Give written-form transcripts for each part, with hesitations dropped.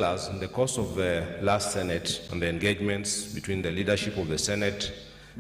us, in the course of the last Senate and the engagements between the leadership of the Senate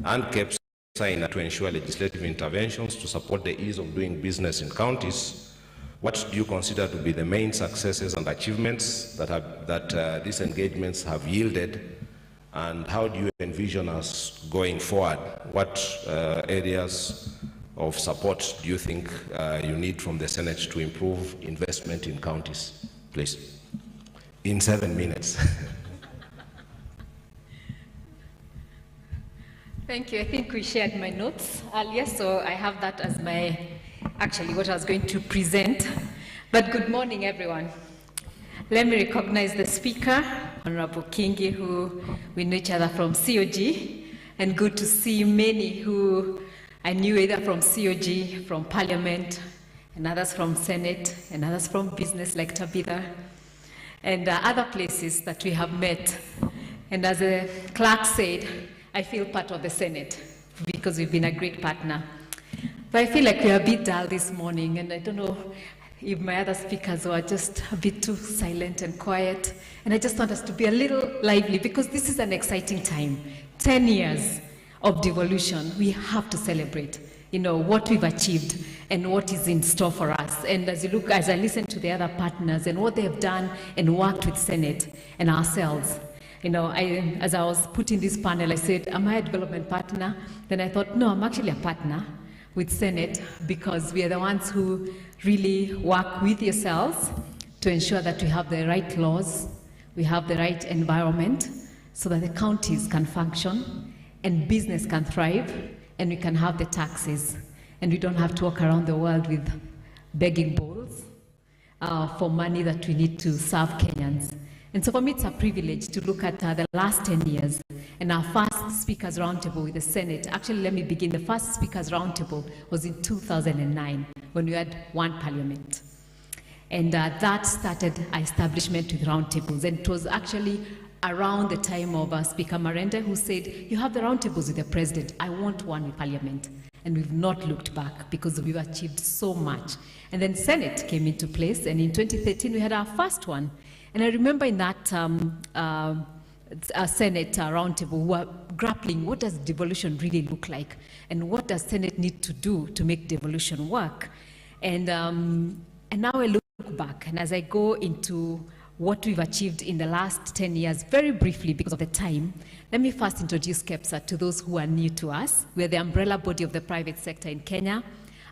and KEPSA to ensure legislative interventions to support the ease of doing business in counties, what do you consider to be the main successes and achievements that these engagements have yielded, and how do you envision us going forward? What areas of support do you think you need from the Senate to improve investment in counties? Please, in 7 minutes. Thank you. I think we shared my notes earlier, so I have that as actually what I was going to present. But good morning, everyone. Let me recognize the speaker, Honorable Kingi, who we know each other from COG, and good to see many who I knew either from COG, from Parliament, and others from Senate, and others from business like Tabitha, and other places that we have met. And as the clerk said, I feel part of the Senate because we've been a great partner. But I feel like we're a bit dull this morning, and I don't know if my other speakers were just a bit too silent and quiet. And I just want us to be a little lively because this is an exciting time. 10 years of devolution, we have to celebrate, what we've achieved and what is in store for us. And as I listen to the other partners and what they have done and worked with Senate and ourselves, as I was putting this panel, I said, am I a development partner? Then I thought, no, I'm actually a partner with Senate because we are the ones who really work with yourselves to ensure that we have the right laws, we have the right environment so that the counties can function and business can thrive and we can have the taxes and we don't have to walk around the world with begging bowls for money that we need to serve Kenyans. And so for me, it's a privilege to look at the last 10 years and our first Speakers Roundtable with the Senate. Actually, let me begin. The first Speakers Roundtable was in 2009 when we had one parliament. And that started our establishment with roundtables. And it was actually around the time of Speaker Marende who said, you have the roundtables with the president. I want one with parliament. And we've not looked back because we've achieved so much. And then Senate came into place. And in 2013, we had our first one. And I remember in that Senate roundtable, we were grappling, what does devolution really look like? And what does Senate need to do to make devolution work? And now I look back, and as I go into what we've achieved in the last 10 years, very briefly because of the time, let me first introduce KEPSA to those who are new to us. We're the umbrella body of the private sector in Kenya.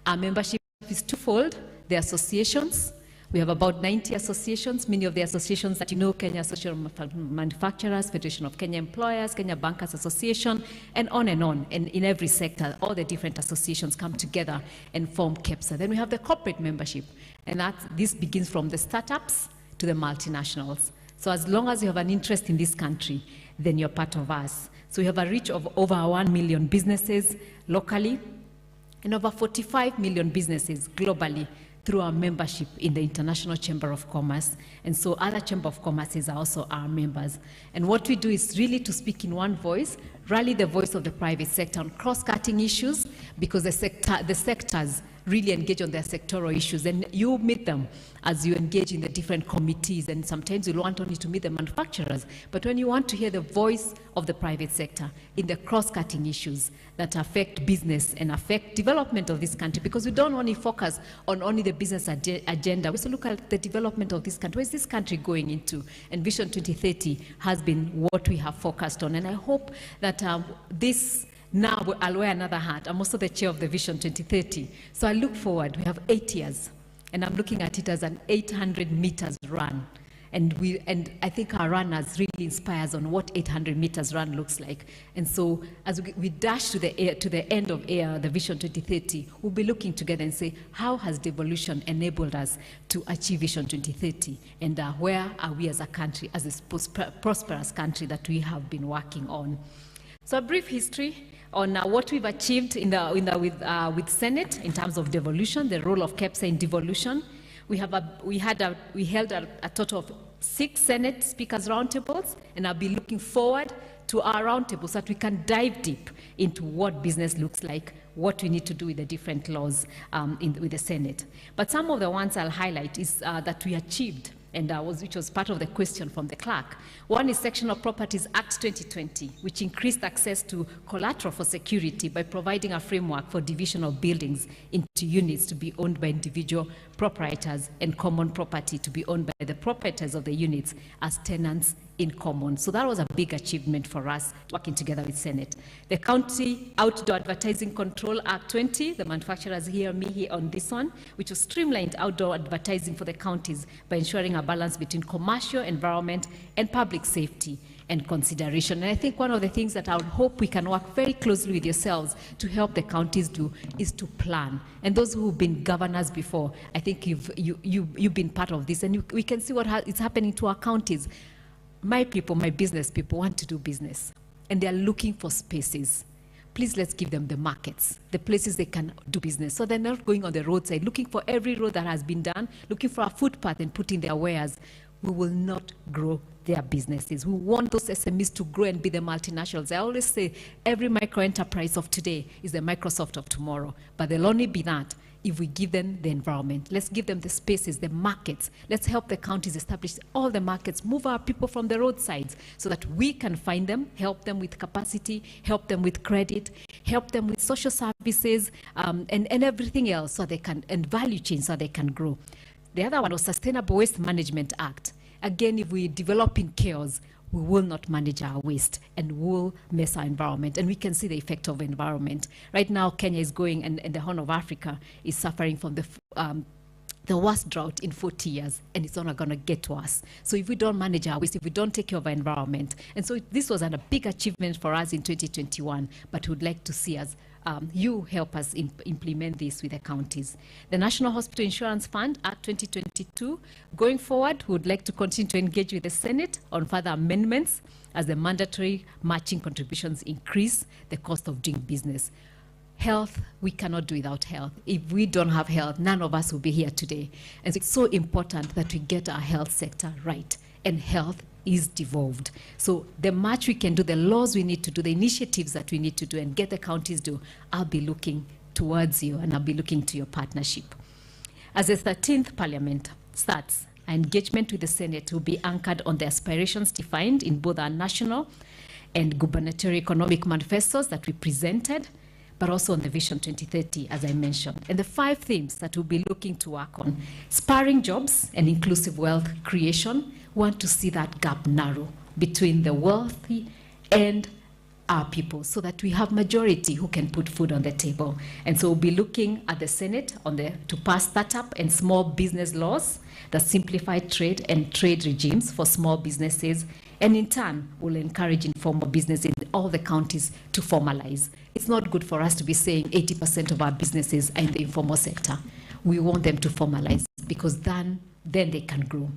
Our membership is twofold. The associations. We have about 90 associations, many of the associations that Kenya Association of Manufacturers, Federation of Kenya Employers, Kenya Bankers Association, and on. And in every sector, all the different associations come together and form KEPSA. Then we have the corporate membership, and this begins from the startups to the multinationals. So as long as you have an interest in this country, then you're part of us. So we have a reach of over 1 million businesses locally, and over 45 million businesses globally through our membership in the International Chamber of Commerce. And so other Chamber of Commerces are also our members. And what we do is really to speak in one voice, rally the voice of the private sector on cross-cutting issues, because the sectors really engage on their sectoral issues. And you meet them as you engage in the different committees. And sometimes you want only to meet the manufacturers. But when you want to hear the voice of the private sector in the cross-cutting issues that affect business and affect development of this country, because we don't only focus on only the business agenda. We also look at the development of this country. Where is this country going into? And Vision 2030 has been what we have focused on. And I hope that this now I'll wear another hat. I'm also the chair of the Vision 2030. So I look forward. We have 8 years, and I'm looking at it as an 800 meters run. And I think our runners really inspires on what 800 meters run looks like. And so as we dash to the end of the Vision 2030, we'll be looking together and say, how has devolution enabled us to achieve Vision 2030? And where are we as a country, as a prosperous country that we have been working on? So a brief history on what we've achieved with Senate in terms of devolution, the role of KEPSA in devolution. We held a total of 6 Senate Speakers Roundtables, and I'll be looking forward to our roundtables so that we can dive deep into what business looks like, what we need to do with the different laws with the Senate. But some of the ones I'll highlight is that we achieved and which was part of the question from the clerk. One is Section of Properties Act 2020, which increased access to collateral for security by providing a framework for division of buildings into units to be owned by individual proprietors and common property to be owned by the proprietors of the units as tenants in common. So that was a big achievement for us working together with Senate. The County Outdoor Advertising Control Act 20, the manufacturers hear me here on this one, which was streamlined outdoor advertising for the counties by ensuring a balance between commercial, environment, and public safety and consideration. And I think one of the things that I would hope we can work very closely with yourselves to help the counties do is to plan. And those who've been governors before, I think you've been part of this, and we can see what is happening to our counties. My people, my business people want to do business, and they're looking for spaces. Please, let's give them the markets, the places they can do business. So they're not going on the roadside, looking for every road that has been done, looking for a footpath and putting their wares. We will not grow their businesses. We want those SMEs to grow and be the multinationals. I always say every micro enterprise of today is the Microsoft of tomorrow, but they'll only be that if we give them the environment. Let's give them the spaces, the markets. Let's help the counties establish all the markets, move our people from the roadsides so that we can find them, help them with capacity, help them with credit, help them with social services, and everything else so they can, and value chain so they can grow. The other one was Sustainable Waste Management Act. Again, if we develop in chaos, we will not manage our waste and will mess our environment. And we can see the effect of environment. Right now, Kenya is going, and the Horn of Africa is suffering from the worst drought in 40 years, and it's not going to get to us. So if we don't manage our waste, if we don't take care of our environment, and so this was a big achievement for us in 2021, but we'd like to see us you help us implement this with the counties. The National Hospital Insurance Fund Act 2022. Going forward, we would like to continue to engage with the Senate on further amendments as the mandatory matching contributions increase the cost of doing business. Health, we cannot do without health. If we don't have health, none of us will be here today. And so it's so important that we get our health sector right. And health is devolved. So the much we can do, the laws we need to do, the initiatives that we need to do and get the counties do, I'll be looking towards you and I'll be looking to your partnership. As the 13th Parliament starts, our engagement with the Senate will be anchored on the aspirations defined in both our national and gubernatorial economic manifestos that we presented, but also on the Vision 2030, as I mentioned. And the 5 themes that we'll be looking to work on: spurring jobs and inclusive wealth creation. We want to see that gap narrow between the wealthy and our people so that we have majority who can put food on the table. And so we'll be looking at the Senate to pass startup and small business laws that simplify trade and trade regimes for small businesses, and in turn will encourage informal business in all the counties to formalize. It's not good for us to be saying 80% of our businesses are in the informal sector. We want them to formalize because then they can grow.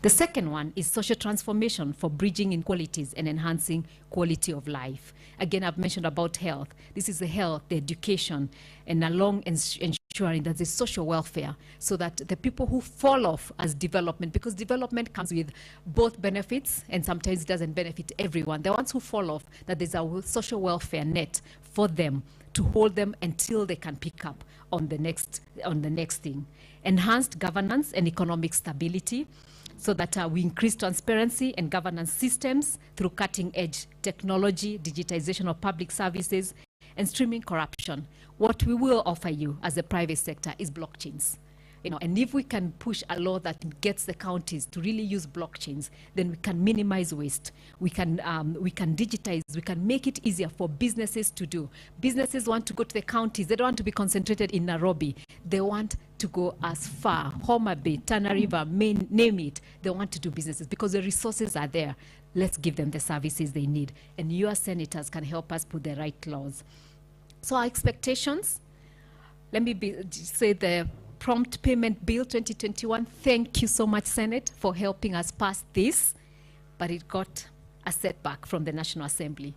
The second one is social transformation for bridging inequalities and enhancing quality of life. Again, I've mentioned about health. This is the health, the education, and along ensuring that there's social welfare so that the people who fall off as development, because development comes with both benefits and sometimes it doesn't benefit everyone. The ones who fall off, that there's a social welfare net for them to hold them until they can pick up on the next thing. Enhanced governance and economic stability, so that we increase transparency and governance systems through cutting-edge technology, digitization of public services, and streaming corruption. What we will offer you as the private sector is blockchains. And if we can push a law that gets the counties to really use blockchains, then we can minimize waste. We can digitize. We can make it easier for businesses to do. Businesses want to go to the counties. They don't want to be concentrated in Nairobi. They want to go as far, Homa Bay, Tana River, Maine, name it. They want to do businesses because the resources are there. Let's give them the services they need. And your senators can help us put the right laws. So our expectations, let me say the Prompt Payment Bill 2021. Thank you so much, Senate, for helping us pass this, but it got a setback from the National Assembly.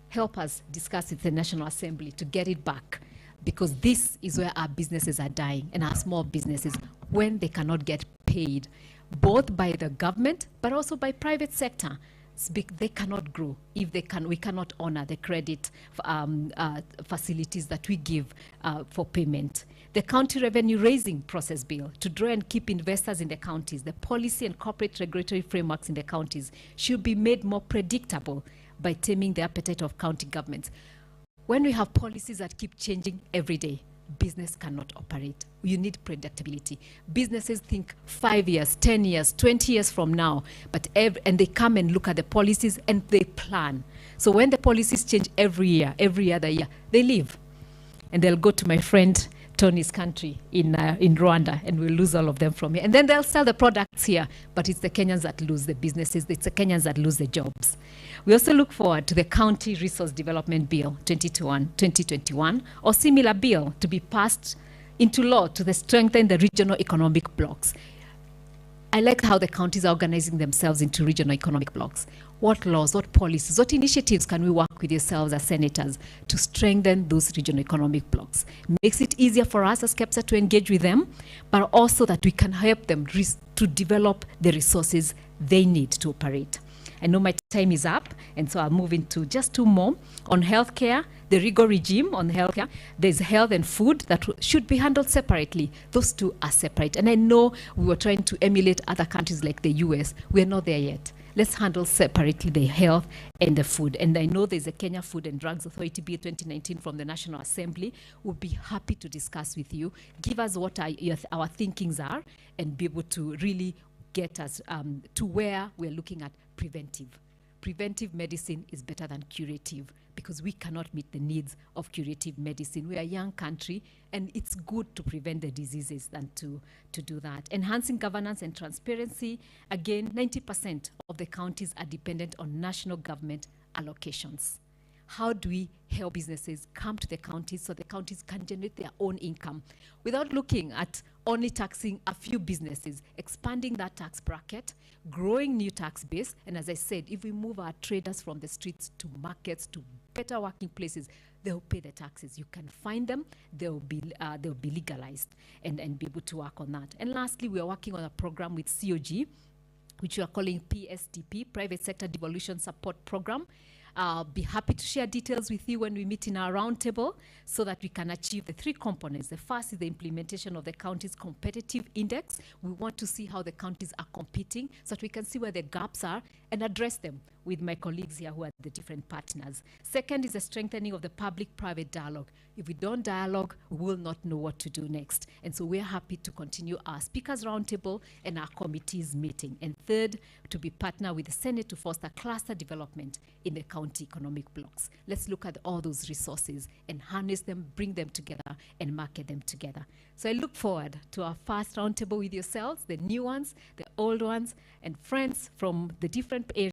Help us discuss with the National Assembly to get it back, because this is where our businesses are dying and our small businesses when they cannot get paid, both by the government, but also by private sector. They cannot grow if we cannot honor the credit facilities that we give for payment. The county revenue raising process bill to draw and keep investors in the counties, the policy and corporate regulatory frameworks in the counties should be made more predictable by taming the appetite of county governments. When we have policies that keep changing every day, business cannot operate. You need predictability. Businesses think 5 years, 10 years, 20 years from now, and they come and look at the policies and they plan. So when the policies change every year, every other year, they leave. And they'll go to my friend Tony's country in Rwanda, and we'll lose all of them from here. And then they'll sell the products here, but it's the Kenyans that lose the businesses. It's the Kenyans that lose the jobs. We also look forward to the County Resource Development Bill 2021 or similar bill to be passed into law to strengthen the regional economic blocks. I like how the counties are organizing themselves into regional economic blocks. What laws, what policies, what initiatives can we work with yourselves as senators to strengthen those regional economic blocks? Makes it easier for us as KEPSA to engage with them, but also that we can help them to develop the resources they need to operate. I know my time is up, and so I'll move into just two more. On healthcare, the rigor regime on healthcare, there's health and food that should be handled separately. Those two are separate. And I know we were trying to emulate other countries like the US. We're not there yet. Let's handle separately the health and the food. And I know there's a Kenya Food and Drugs Authority Bill 2019 from the National Assembly. We'll be happy to discuss with you. Give us what our thinkings are and be able to really get us to where we're looking at preventive. Preventive medicine is better than curative because we cannot meet the needs of curative medicine. We are a young country, and it's good to prevent the diseases than to do that. Enhancing governance and transparency. Again, 90% of the counties are dependent on national government allocations. How do we help businesses come to the counties so the counties can generate their own income without looking at only taxing a few businesses, expanding that tax bracket, growing new tax base, and as I said, if we move our traders from the streets to markets to better working places, they'll pay the taxes. You can find them, they'll be legalized and be able to work on that. And lastly, we are working on a program with COG, which we are calling PSTP, Private Sector Devolution Support Program. I'll be happy to share details with you when we meet in our roundtable so that we can achieve the three components. The first is the implementation of the county's competitive index. We want to see how the counties are competing so that we can see where the gaps are and address them with my colleagues here who are the different partners. Second is the strengthening of the public-private dialogue. If we don't dialogue, we will not know what to do next. And so we're happy to continue our speakers roundtable and our committees meeting. And third, to be partner with the Senate to foster cluster development in the county economic blocks. Let's look at all those resources and harness them, bring them together, and market them together. So I look forward to our first roundtable with yourselves, the new ones, the old ones, and friends from the different areas